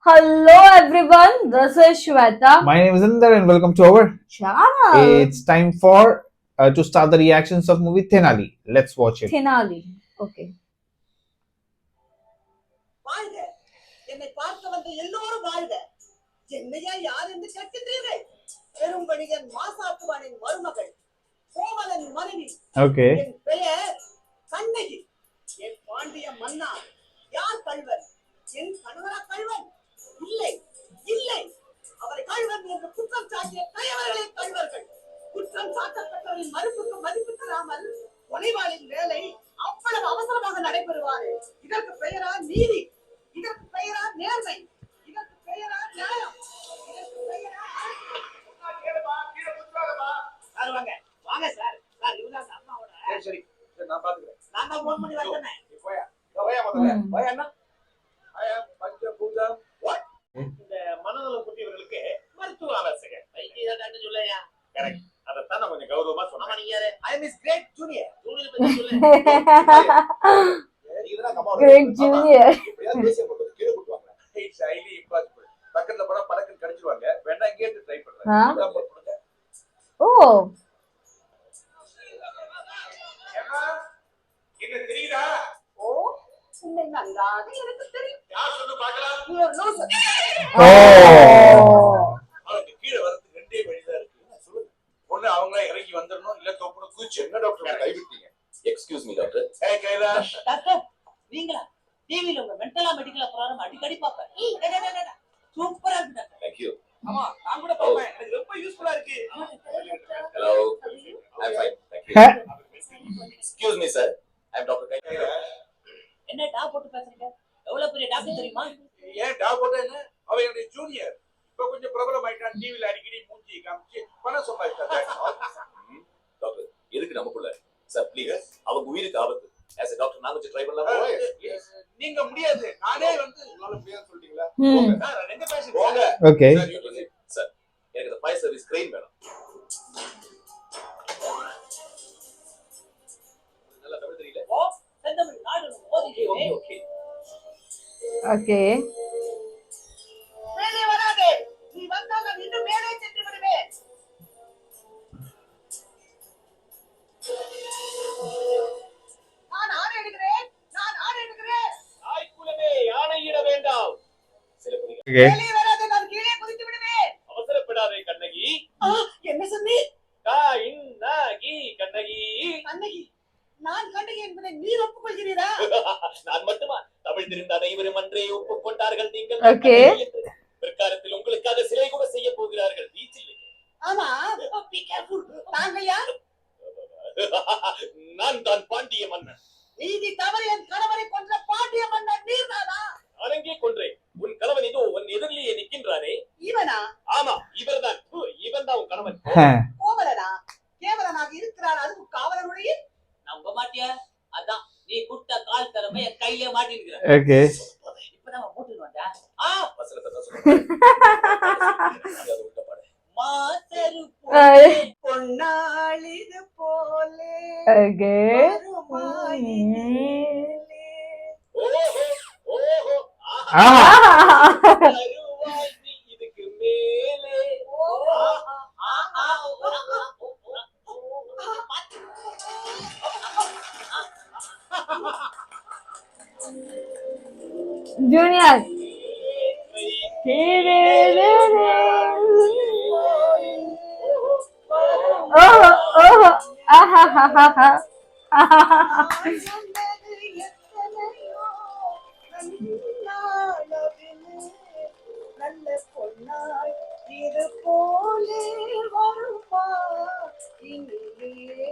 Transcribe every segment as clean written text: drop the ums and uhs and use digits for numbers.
Hello everyone, this is Shweta. My name is Inder and welcome to our Channel. It's time for to start the reactions of movie Thenali. Let's watch it. Thenali. Okay. வாழ்க என்னை பார்க்க வந்த எல்லோரும் வாழ்க என்னையா யார் என்று கேட்கின்றீர்கள் பெரும்பணிகன் மாசாத்துவானின் மருமகள் கோவலன் மனைவி Okay. என் பெயர் கண்ணகி என் பாண்டிய மன்னா யார் கள்வன் என் கணவரா கள்வன் இல்லை இல்லை அவரை கள்வன் என்று குற்றம் சாட்டிய கயவர்களே கள்வர்கள் குற்றம் சாட்டப்பட்டவரின் மறுப்புக்கு மதிப்பு தராமல் கொலைவாளின் வேலை அவ்வளவு அவசரமாக நடைபெறுவாரு இதற்கு பெயரா நீதி, இதற்கு பெயரா நேர்மை, இதற்கு பெயரா நியாயம், இதற்கு பெயரா வாங்க வாங்க சார் சார் இவங்க அம்மாவோட சரி நான் பாத்துக்கிறேன். நான் தான் போன் பண்ணி வந்தேன். போயா முதல்ல போயா அண்ணா ஆயா பஞ்சபூதம் இந்த மனநல புத்தியவர்களுக்கு மருத்துவ ஆலோசகர் வைத்திய டாக்டர் சொல்லையா கரெக்ட் அதத்தான் நான் கொஞ்சம் கௌரவமா சொன்னேன். நீங்க யாரு? ஐ அம் இஸ் கிரேட் ஜூனியர் ஜூனியர் பத்தி சொல்லுங்க. இதெல்லாம் கம்மா Great Junior. இப்படியா பேசிய போட்டு கீழ போடுவாங்க. It's highly impossible. பக்கத்துல போனா பலக்கன் கடிச்சிடுவாங்க. வேணா இங்கே இருந்து ட்ரை பண்றேன். ஆ. இதான் போடுங்க. Oh. ஏமா என்ன தெரியுதா? ஓ உன்னை நன்றாக எனக்கு தெரியும். யார் சொல்லு பார்க்கலாம். You are no sir. Oh. அவனுக்கு கீழ வரதுக்கு ரெண்டே வழிதான் இருக்கு. என்ன சொல்லுங்க. ஒண்ணு அவங்களே இறங்கி வந்துடணும் இல்ல தோப்புன கூச்சு. என்ன டாக்டர் கைவிட்டீங்க? Excuse me doctor. ஏய் கைலாஷ். டாக்டர் நீங்களா டிவில உங்க மென்டலா மெடிக்கல் ப்ரோகிராம் அடிக்கடி பாப்பேன். சூப்பரா இருக்கு டாக்டர். Thank you. ஆமா நான் கூட பாப்பேன். எனக்கு ரொம்ப யூஸ்ஃபுல்லா இருக்கு. Hello. I'm fine. Thank you. Excuse me sir. I'm Dr. Kailash. என்ன டா போட்டு பேசுறீங்க? எவ்வளவு பெரிய டாக்டர் தெரியுமா? ஏன் டா போட்டா என்ன? அவன் என்னுடைய ஜூனியர். இப்ப கொஞ்சம் பிரபலம் ஆயிட்டான். டிவில அடிக்கடி மூஞ்சி காமிச்சு பணம் சம்பாதிச்சான். டாக்டர் எதுக்கு நமக்குள்ள சார் ப்ளீஸ் அவங்க உயிருக்கு ஆபத்து. as a doctor நான் கொஞ்சம் ட்ரை பண்ணலாமா? நீங்க முடியாது. நானே வந்து உங்களால முடியாது சொல்லிட்டீங்களா? Hmm. சார் ரெண்டு பேஷண்ட் போங்க. Okay. சார் எனக்கு இந்த ஃபயர் சர்வீஸ் கிரெயின் வேணும். நல்லா தமிழ் தெரியல. ஓ செந்தமிழ் நாடு ஓதிட்டே. ஓகே. Okay. மேலே வராதே. நீ வந்தால் நான் இன்னும் மேலே சென்று விடுவேன். நான் ஆணை எடுக்கிறேன். நான் ஆணை எடுக்கிறேன். தாய்க்குலமே யானையிட வேண்டாம். சில புரியுது. Okay. மேலே வராதே நான் கீழே குதித்து விடுவேன். அவசரப்படாதே கண்ணகி. என்ன சொன்னீர்? கண்ணகி கண்ணகி. கண்ணகி நான் கண்ணகி என்பதை நீர் ஒப்புக்கொள்கிறீரா? நான் மட்டுமா தமிழ் தெரிந்த அனைவரும் அன்றே ஒப்புக்கொண்டார்கள். நீங்கள் Okay. பிற்காலத்தில் உங்களுக்காக சிலை கூட செய்ய போகிறார்கள். பீச்சில் ஆமா be careful. நாங்கள் யார்? நான் தான் பாண்டிய மன்னன். நீதி தவறி என் கணவரை கொன்ற பாண்டிய மன்னன் நீர்தானா? நான் எங்கே கொன்றேன்? உன் கணவன் இதோ உன் எதிரிலேயே நிற்கின்றானே. இவனா? ஆமா இவர்தான். இவன் தான் உன் கணவன். கோவலனா? கேவலனாக இருக்கிறார். அதுவும் காவலனுடைய நம்ப மாட்டியா? அதான் நீ குட்ட கால் தரமே என் கையிலே மாட்டிருக்கிற. Okay. இப்பதான் போட்டுட்டு வந்தா. வசனத்தை தான் சொல்றேன். அது உள்ள பாடு. மாசரு Ay. பொன்னாளிது போலே Okay. ஓஹோ ஓஹோ Ah. அருவாய் நீ இதுக்கு மேலே. Junior. Oh, oh. Ah ha ha ha ha. நல்ல பொன்னாய் இது போலே வருமா இனிமேலே.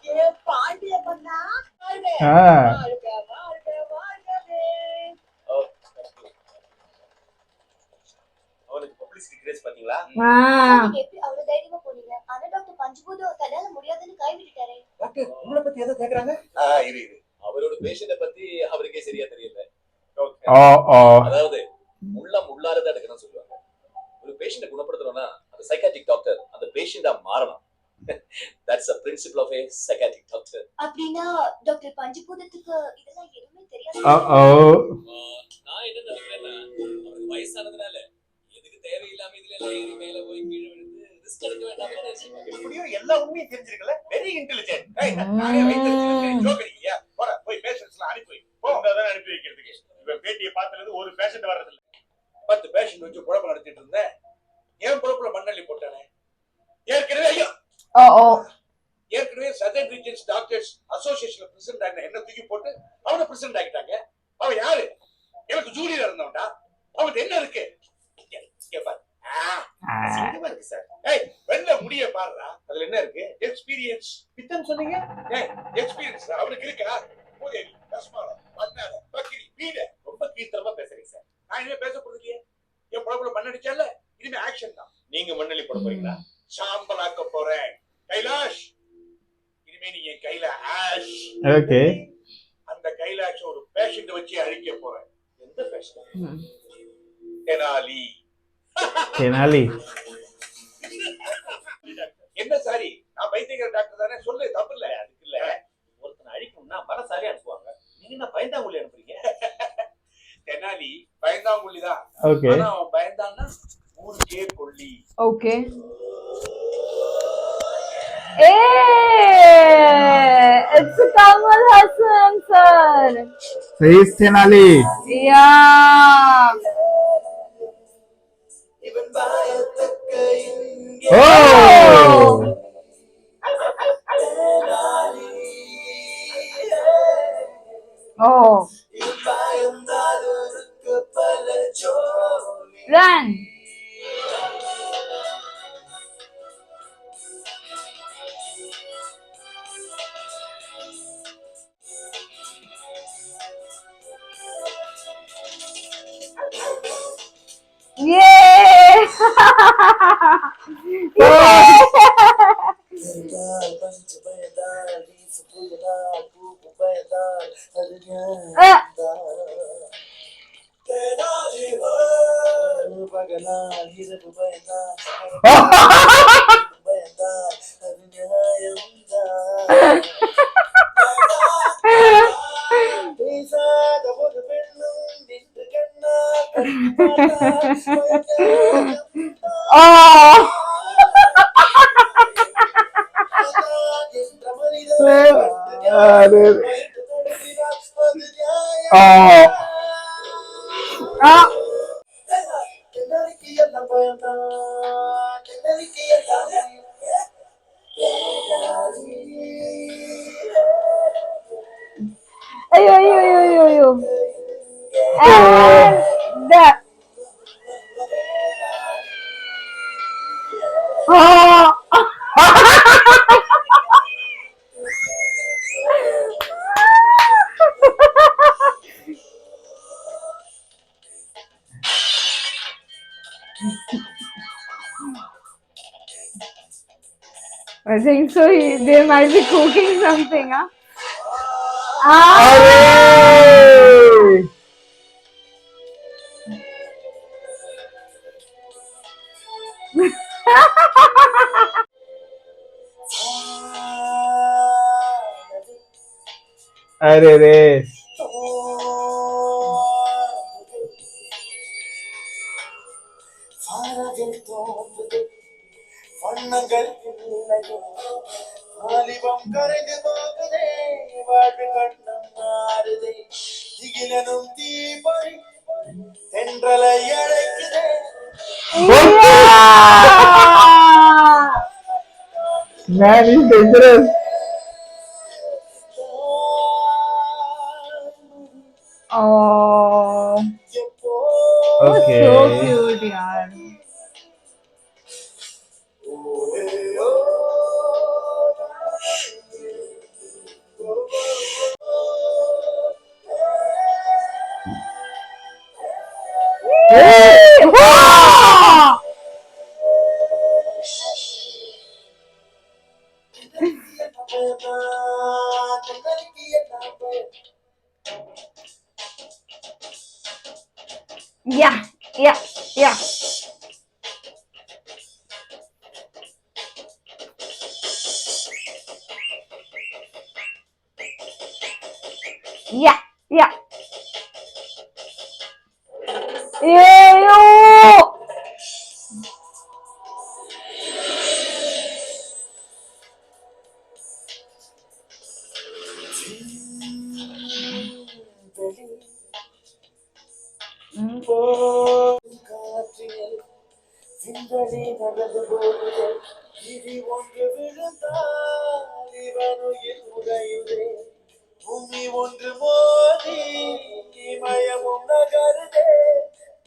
ஏ பாண்டிய மன்னா வாழ்க Ah. வாழ்க வாழ்க வாழ்கவே. அவனுக்கு பப்ளிசிட்டி கிரேஸ் பாத்தீங்களா? Ah. நீங்க எப்படி அவ்வளவு தைரியமா போனீங்க? ஆனா டாக்டர் பஞ்சபூதம் தன்னால முடியாதுன்னு கைவிட்டுட்டாரே. டாக்டர் உங்களை பத்தி எதை கேக்குறாங்க? இரு அவரோட பேஷண்ட பத்தி அவருக்கே சரியா தெரியல. Oh oh. அதாவது உள்ளார தான் எடுக்கணும்னு சொல்லுவாங்க. ஒரு பேஷண்ட குணப்படுத்தணும்னா அந்த சைக்காட்ரிக் டாக்டர் அந்த பேஷண்டா மாறணும். That's the principle of a psychiatric doctor. அப்படின்னா டாக்டர் பஞ்சபூதத்துக்கு இதெல்லாம் எதுவுமே தெரியாது. Uh-oh. நான் என்ன நினைக்கிறேன்னா அவருக்கு வயசானதுனால எதுக்கு தேவையில்லாம இதுல எல்லாம் ஏறி மேல போய் கீழே விழுந்து ரிஸ்க் எடுக்க வேண்டாம்னு நினைச்சிருப்பாங்க. எப்படியோ எல்லா உண்மையும் தெரிஞ்சிருக்கல. Very intelligent. நானே வைத்திருக்கேன். ஜோக்கரியா போற போய் பேஷண்ட்ஸ்லாம் அனுப்பி போறதா அனுப்பி வைக்கிறதுக்கு. இவன் பேட்டியை பார்த்ததுல ஒரு பேஷண்ட் வர்றது இல்ல. 10 பேஷண்ட் வச்சு குழப்பம் நடத்திட்டு இருந்தேன். ஏன் பொறுப்புல மண்ணள்ளி போட்டானே. ஏற்கனவே ஐயோ ஏற்கனவே சதர்ன் ரீஜன்ஸ் டாக்டர்ஸ் அசோசியேஷன்ல பிரசிடென்ட் ஆகின என்ன தூக்கி போட்டு அவனை பிரசிடென்ட் ஆகிட்டாங்க. அவன் யாரு? எனக்கு ஜூனியர் இருந்தவன்டா. அவனுக்கு என்ன இருக்கு? இருக்கு சார். வெள்ள முடிய பாருடா. அதுல என்ன இருக்கு? எக்ஸ்பீரியன்ஸ். பித்தம் சொன்னீங்க? எக்ஸ்பீரியன்ஸ் அவனுக்கு இருக்கா? போதேவி கஸ்மாலம் மண்ணால பக்கிரி வீட ரொம்ப கீழ்த்தரமா பேசுறீங்க சார். நான் இனிமே பேச போறதுலையே. என் பொழப்புல மண்ணடிச்சால இனிமே ஆக்ஷன் தான். நீங்க மண்ணள்ளி போட போறீங்களா? சாம்பலாக்க போறேன். கைலாஷ் இனிமே நீங்க கையில ஆஷ். ஓகே. அந்த கைலாஷ் ஒரு பேஷண்ட் வச்சு அழிக்க போறேன். எந்த பேஷண்ட்? தெனாலி. தெனாலி. என்ன சாரி? நான் பைத்தியக்கார டாக்டர் தானே. சொல்லு தப்பு இல்ல. அதுக்கு இல்ல. ஒருத்தனை அழிக்கணும்னா பலசாலி அனுப்புவாங்க. நீங்க என்ன பயந்தாங்குள்ளி அனுப்புறீங்க? தெனாலி பயந்தாங்குள்ளி தான். ஓகே. ஆனா அவன் பயந்தான்னா ஊருக்கே கொள்ளி. Okay. Hey, it's Kamal Hassan, sir. So he's Tenali. Yeah. Oh! Oh. Run. Yay! Oh! Ayo. And that. Oh! I think so. They might be cooking something, huh? Hey! अरे रे வாலிபம் கரைந்து போகுதே வாழ்வு கண்ணம் மாறுதே திகிலனும் தீபொறி தென்றலை அழைக்குதே Man is dangerous. Oh, Okay. so cute, yaar. Hey! Wow! Yeah. Yeah, yeah. Ew. காற்றினில் விண்வெளி நடந்து போகுதே இடி ஒன்று விழுந்தால் இவனுயிர் உடையுதே பூமி ஒன்று மோதி மயமும் நகருதே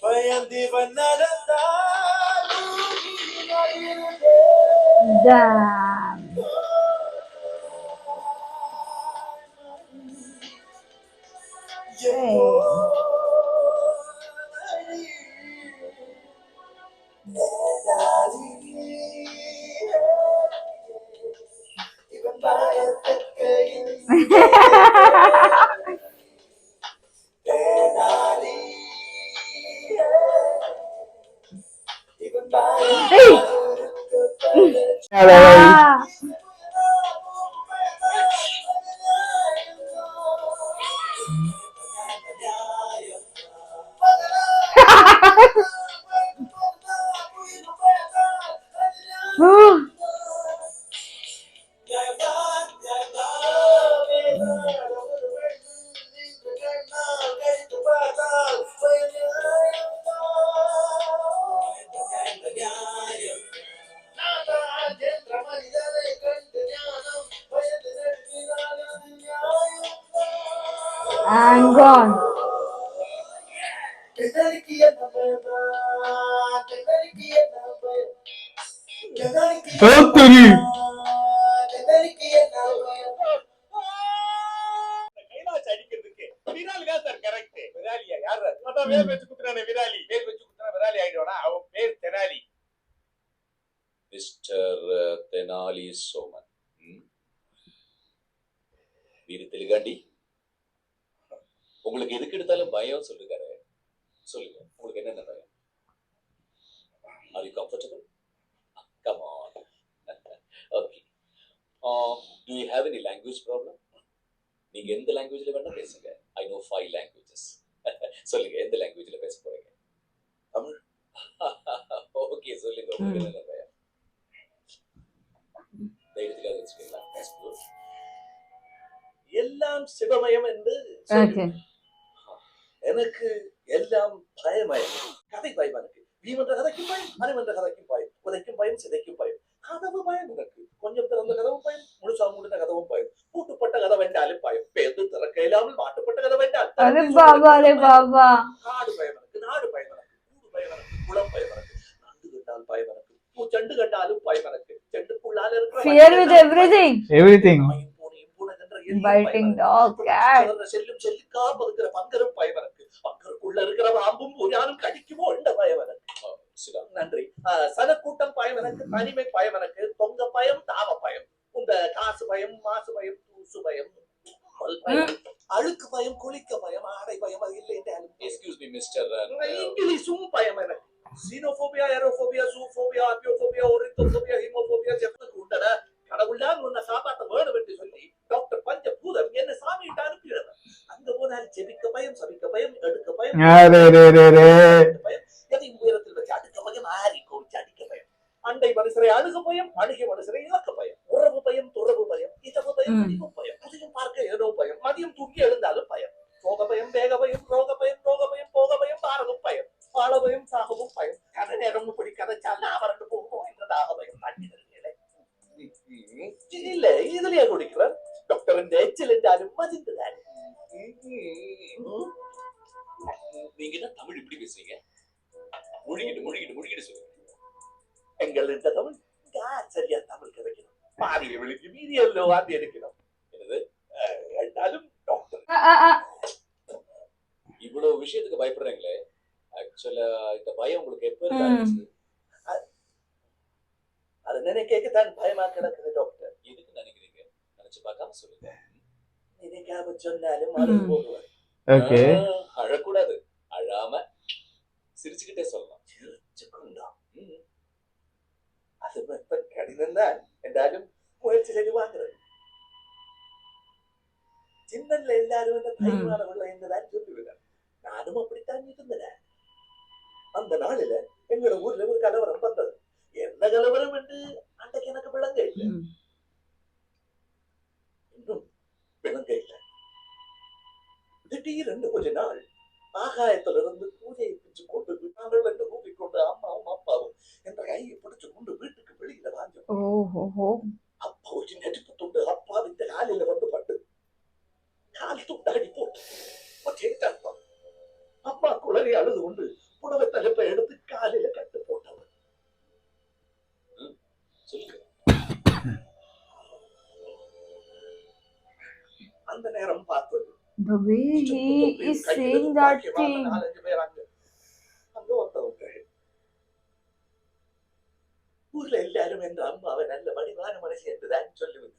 பயந்திவன் நடந்தால் பூமி நகருதே. Damn. Hey. Ah. Ooh. I'm gone. Totally. Kailash அடிக்கிறதுக்கு விராலி தான் சார் கரெக்ட். விராலியா யார்? அதான் வேல் வச்சு குத்துறானே விராலி. வேல் வச்சு குத்துறா விராலி ஆயிடுவானா? அவன் பேர் தெனாலி. மிஸ்டர் தெனாலி சோமன். வீரு தெலுங்காண்டி, உங்களுக்கு எதுக்கு எடுத்தாலும் பயம் சொல்லுறாரு. சொல்லுங்க, உங்களுக்கு என்னென்ன பயம்? Are you comfortable? Come on. Okay. Do you have any language problem? நீங்க எந்த லாங்குவேஜ்ல வேணா பேசுங்க. I know 5 languages. சொல்லுங்க, எந்த லாங்குவேஜ்ல பேச போறீங்க? தமிழ். ஓகே, சொல்லுங்க, உங்களுக்கு என்னென்ன பயம்? தைரியத்துக்காக வச்சுக்கீங்களா? That's good. எல்லாம் சிவமயம் என்று Okay. எனக்கு எல்லாம் பயமயம். கதை பயம் எனக்கு. வீமன்ற கதைக்கும் பயம், மணிமன்ற கதைக்கும் பயம், உதைக்கும் பயம், சிதைக்கும் பயம், கதவு பயம் எனக்கு. கொஞ்சம் திறந்த கதவும் பயம், முழுசா மூடின கதவும் பயம், பூட்டுப்பட்ட கதவு என்றாலும் பயம், பேருந்து திறக்க இல்லாமல் மாட்டுப்பட்ட கதவு என்றால் अरे बाबा, अरे बाबा. காடு பயம் எனக்கு, நாடு பயம் எனக்கு, கூடு பயம் எனக்கு, குளம் பயம் எனக்கு, நண்டு கண்டால் பயம் எனக்கு, பூச்செண்டு கண்டாலும் பயம் எனக்கு, செண்டுக்குள்ளால இருக்கிற Fear with everything. Everything. Biting dog, cat. செல்லும் செல்லுக்கா பதுக்கிற பங்கரும் பயம் எனக்கு, பங்கருக்குள்ள இருக்கிற பாம்பும் ஒரு யாரும் கடிக்குமோ என்ற பயம் எனக்கு. நன்றி. சனக்கூட்டம் பயம் எனக்கு, தனிமை பயம் எனக்கு, தொங்க பயம், தாவ பயம், இந்த காசு பயம், மாசு பயம், தூசு பயம், அழுக்கு பயம், குளிக்க பயம், ஆடை பயம், அது இல்லை என்றாலும். எக்ஸ்கியூஸ் மீ மிஸ்டர், இங்கிலீஷும் பயம் எனக்கு. சீனோபோபியா, ஏரோபோபியா, ஜூபோபியா, ஆப்பியோபோபியா, ஒரித்தோபோபியா, ஹீமோபோபியா, ஜெஃபனுக்கு உண்டன. கடவுள்தான் உன்னை காப்பாற்ற வேணும் என்று சொல்லி டாக்டர் பஞ்சபூதம் என்ன சாமியிட்டு அனுப்பிடுவேன். அங்க போனால் ஜெபிக்க பயம், சபிக்க பயம், எடுக்க பயம், பயம், எதையும் உயரத்தில் வச்சு அடுக்க பயம், ஆரி கோவிச்சு அடிக்க பயம், அண்டை மனுஷரை அணுக பயம், அணுகிய மனுஷரை இழக்க பயம், உறவு பயம், துறவு பயம், இதவு பயம், இடிவு பயம், புதியும் பார்க்க ஏதோ பயம், மதியம் தூங்கி எழுந்தாலும் பயம், சோக பயம், வேக பயம், ரோக பயம், ரோக பயம், போக பயம், பாரதும் பயம், வாழ பயம், சாகவும் பயம், கதை நேரம் இப்படி கதைச்சால் அவரண்டு போகும் என்றதாக பயம். இல்ல இதுலயே குடிக்கிறேன் டாக்டர், இந்த எச்சில் என்றாலும் மதிந்துதான். நீங்க என்ன தமிழ் இப்படி பேசுறீங்க? முழுகிட்டு முழுகிட்டு முழுகிட்டு சொல்லுங்க. எங்கள் இந்த தமிழ் சரியா தமிழ் கிடைக்கணும், பாதியை விழுக்கி மீதியல்லோ வாந்தி எடுக்கணும். என்னது என்றாலும் டாக்டர் இவ்வளவு விஷயத்துக்கு பயப்படுறீங்களே, ஆக்சுவலா இந்த பயம் உங்களுக்கு எப்ப இருந்துச்சு? அது நினைக்கத்தான் பயமா கிடக்குது டாக்டர். எதுக்கு நினைக்கிறீங்க? நினைச்சு பார்க்காம சொல்லுங்க. நினைக்காம சொன்னாலும் அழுது போடுவார். Okay. அழக்கூடாது, அழாம சிரிச்சுக்கிட்டே சொல்லலாம். சிரிச்சுக்கொண்டா அது கடினம் தான் என்றாலும் முயற்சி செய்து வாங்குறது. சின்னல்ல எல்லாரும் என்ன தைரியமானவர்கள் என்றுதான் சொல்லுவேன். நானும் அப்படித்தான் இருந்தேன். அந்த நாளில எங்களோட ஊர்ல ஒரு கலவரம் வந்தது. என்ன கலவரம் என்று அன்றைக்கு எனக்கு விளங்க இல்லை. இன்னும் விளங்க இல்லை. திடீரென்று கொஞ்ச நாள் ஆகாயத்திலிருந்து பூஜையை பிடிச்சு கொண்டு நாங்கள் வந்து கூப்பிக்கொண்டு அம்மாவும் அப்பாவும் என்ற கையை பிடிச்சு கொண்டு வீட்டுக்கு வெளியில வாஞ்சோம். அப்பா ஒரு நெருப்பு துண்டு அப்பா இந்த காலில வந்து பட்டு கால் துண்டாடி போட்டு அப்பா குளறி அழுது கொண்டு புடவை தலைப்பை எடுத்து காலில கட்டு போட்டவர். அந்த நேரம் பார்த்தது The way he is saying that thing. 4-5 பேர் அங்க ஒருத்தவங்க ஊர்ல எல்லாரும் என்ற அம்மாவை நல்ல வடிவான மனசு என்றுதான் சொல்லுவது.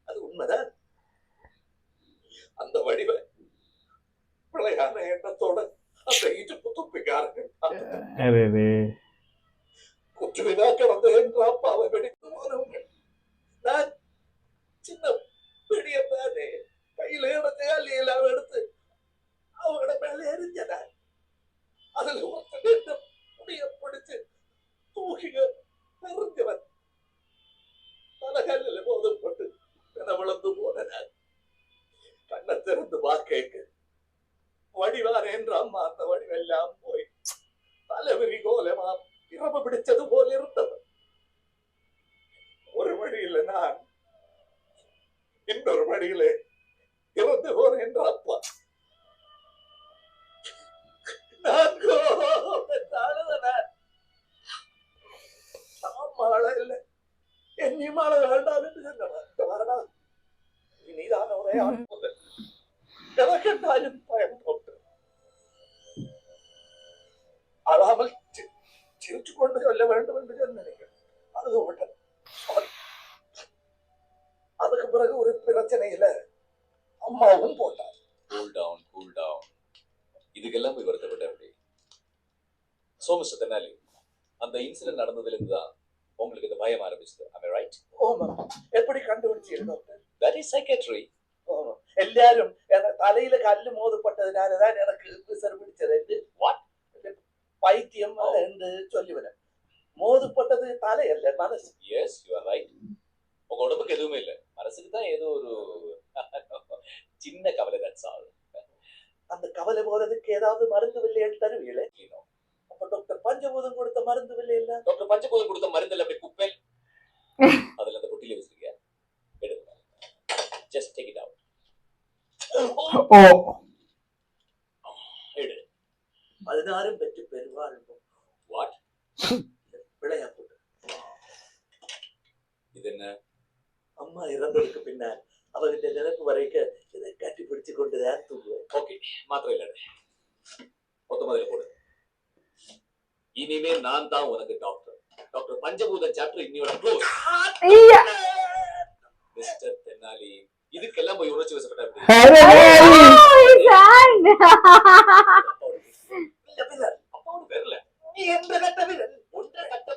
அது உண்மைதான். அந்த வடிவ பிள்ளையான எண்ணத்தோட அந்த இடுப்பு துப்பிக்காரர்கள் குற்றுவினா கிடந்த என்ற அப்பாவை வெடித்து போனவங்க. நான் சின்ன பிடியத்தானே கையில எடுத்து அள்ளியெல்லாம் எடுத்து அவங்களோட மேல எரிஞ்சதான். அதுல ஒருத்தர் முடிய பிடிச்சு தூக்கிக எறிஞ்சவன் தலகல்ல மோதப்பட்டு வளர்ந்து போனதான். கண்ணை திறந்து வாக்கேக்கு வடிவார என்ற அம்மா அந்த வடிவெல்லாம் போய் தலைவிரி கோலமா இரவு பிடிச்சது போல இருந்தவன். ஒரு வழியில நான், இன்னொரு வழியிலே இறந்து போறேன் என்ற அப்பா. நான் மாழ இல்லை என்னி மாழ வேண்டாம் என்று சொன்னவன். நீதான ஒரே ஆட்புதல் எனக்கு என்றாலும் பயம் போட்டு அழாமல் சிரிச்சு கொண்டு சொல்ல வேண்டும் என்று சொன்னீங்க. அதுதான் அதுக்கு பிறகு ஒரு பிரச்சனையில அம்மாவும் போட்டார். Cool down. இதுக்கெல்லாம் போய் வருத்தப்பட்ட எப்படி? சோ மிஸ்டர் தெனாலி, அந்த இன்சிடென்ட் நடந்ததுல இருந்து தான் உங்களுக்கு இந்த பயம் ஆரம்பிச்சது. Am I right? ஓமா, எப்படி கண்டுபிடிச்சீங்க டாக்டர்? That is psychiatry. எல்லாரும் தலையில கல்லு மோதப்பட்டதுனாலதான் எனக்கு விசர் பிடிச்சது. What? பைத்தியம் என்று சொல்லிவிடும். மோதப்பட்டது தலை அல்ல, மனசு. Yes, you are right. உங்க உடம்புக்கு எதுவுமே இல்ல, மனசுக்கு தான் ஏதோ ஒரு சின்ன கவலை. That's all. அந்த கவலை போறதுக்கு ஏதாவது மருந்து வில்லைன்னு தருவீங்களே? அப்ப டாக்டர் பஞ்சபூதம் கொடுத்த மருந்து வில்லை இல்ல? டாக்டர் பஞ்சபூதம் கொடுத்த மருந்து அப்படி குப்பை அதுல அந்த பொட்டியில வச்சிருக்கீங்க. எடுங்க. Just take it out. எடு. 16 பெற்று பெருவாழ்வோம். What? விளையாட்டு. இது என்ன? அம்மா இறந்ததுக்கு பின்னால் அவர்கிட்ட நினைப்பு வரைக்கும் இதை கட்டி பிடிச்சு கொண்டுதான் தூங்குவேன். ஓகே, மாத்திரை இல்ல. மொத்த மாதிரி போடு. இனிமே நான் தான் உனக்கு டாக்டர். டாக்டர் பஞ்சபூதம் சாப்டர் இன்னியோட க்ளோஸ். மிஸ்டர் தெனாலி, இதுக்கெல்லாம் போய் உணர்ச்சி வசப்பட்டா அப்பாவோட பேர்ல நீ எந்த கட்ட வீரன்? ஒன்றை கட்ட.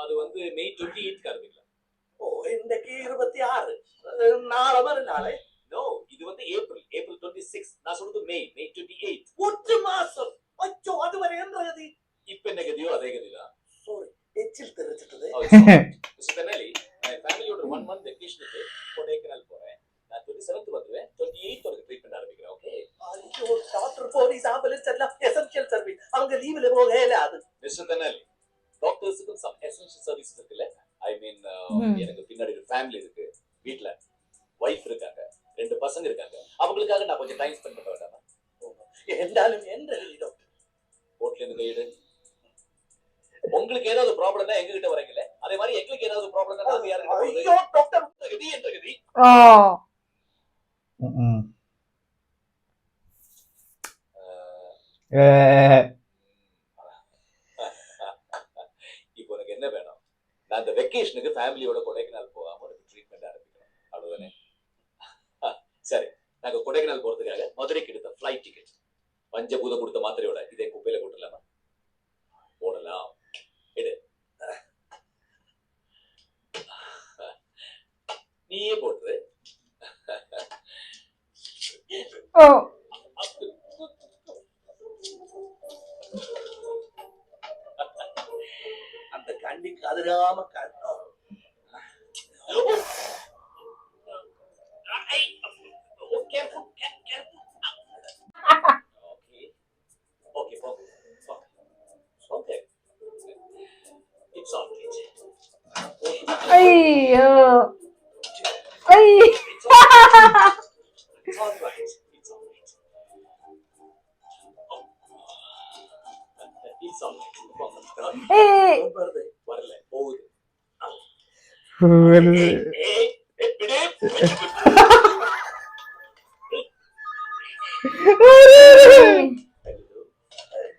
அது வந்து May 28 ஆரம்பிக்கலாம். ஓ, இன்னைக்கு 26. நாளை மறுநாளை. நோ, இது வந்து April 26. நான் சொல்றது May 28. ஒரு மாசம். அச்சோ, அதுவரை என்றது. இப்ப என்ன கதியோ அதே கதிதான். சாரி, எச்சில் தெரிஞ்சிட்டது. மிஸ்டர் தெனாலி, நான் ஃபேமிலியோட 1 month வெக்கேஷனுக்கு கொடைக்கானல் போறேன். நான் 27th வந்துவேன். 28th ஒரு ட்ரீட்மெண்ட் ஆரம்பிக்கிறேன். ஓகே? ஐயோ, டாக்டர் போலீஸ் ஆம்புலன்ஸ் எல்லாம் எசென்ஷியல் சர்வீஸ். அவங்க லீவ்ல போகல. அது மிஸ்டர் தெனாலி, டாக்டர்ஸுக்கு some essential services இருக்குல்ல? ஐ மீன், எனக்கு பின்னாடி ஒரு ஃபேமிலி இருக்கு. வீட்ல வைஃப் இருக்காங்க, 2 பசங்க இருக்காங்க. அவங்களுக்காக நான் கொஞ்சம் டைம் ஸ்பெண்ட் பண்ண வேண்டாமா? என்றாலும் என்ன டாக்டர்? கோர்ட்ல இருந்து கைடு. உங்களுக்கு ஏதாவது ப்ராப்ளம்னா எங்க கிட்ட வரீங்கல, அதே மாதிரி எங்களுக்கு ஏதாவது ப்ராப்ளம்னா நாங்க யாருக்கு போறது? ஐயோ டாக்டர், கதி என்ற கதி. இப்போ உனக்கு என்ன வேணும்? நான் இந்த வெக்கேஷனுக்கு ஃபேமிலியோட கொடைக்கானல் போகாம ஒரு ட்ரீட்மெண்ட் ஆரம்பிக்கிறோம். அவ்வளவுதானே? சரி, நாங்க கொடைக்கானல் போறதுக்காக மதுரைக்கு எடுத்த ஃப்ளைட் டிக்கெட் பஞ்சபூதம் கொடுத்த மாத்திரையோட இதை குப்பையில போட்டுடலாமா? போடலாம். எடு. அள்ளி கதறாம காட்டணும். Careful, careful. Okay, okay. It's all right. ஐயோ ஐயோ It's all right. It's all right. It's all right. It's all right. ஏய் வருது வரல போகுது. Well,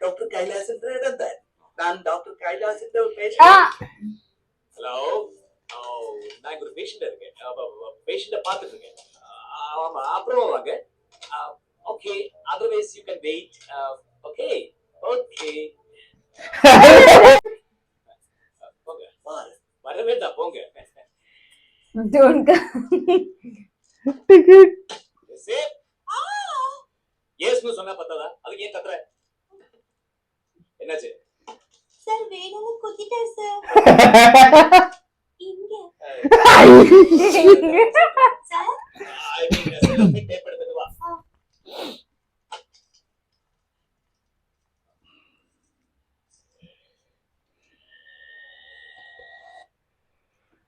டாக்டர் கைலாசன்ற இடம் தான். நான் டாக்டர் கைலாசன்ற ஒரு ஆ பேஷண்ட். ஹலோ நான் இங்க ஒரு பேஷண்ட் இருக்கேன். பேஷண்ட பாத்துட்டு இருக்கேன். ஆமா அப்புறம் வாங்க. Okay otherwise you can wait. Okay okay போங்க பாரு. வர வேண்டாம் போங்க. don't ticket. சேப் எஸ்னு சொன்னா பத்தாதா? அதுக்கு ஏன் கத்துற? என்னாச்சு? சார் வேணும்னு குத்திட்டார் சார். இங்க sir I mean cello tape எடுத்துட்டு வா.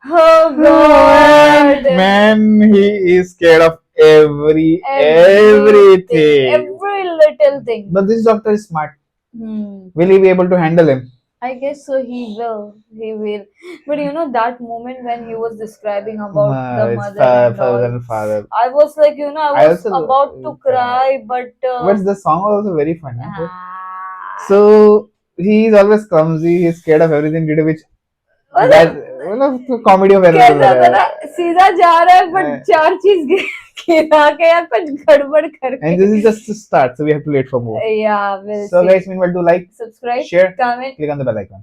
oh god Man, he is scared of everything. every little thing. But this doctor is smart. Hmm. Will he be able to handle him? I guess so. He will. But you know that moment when he was describing about the It's mother and all, father and father. I was like, you know, I I was also- about to cry, but But the song was also very funny. ah, So he is always clumsy. He is scared of everything. Due to which that comedy of कैसा error. जरा सीधा जा रहा है but हाँ। चार चीज गिरा के या कुछ गड़बड़ And करके this is just the start, so we have to wait for more. yeah we'll So see. guys, meanwhile, do like, Subscribe, share, comment. click on the bell icon.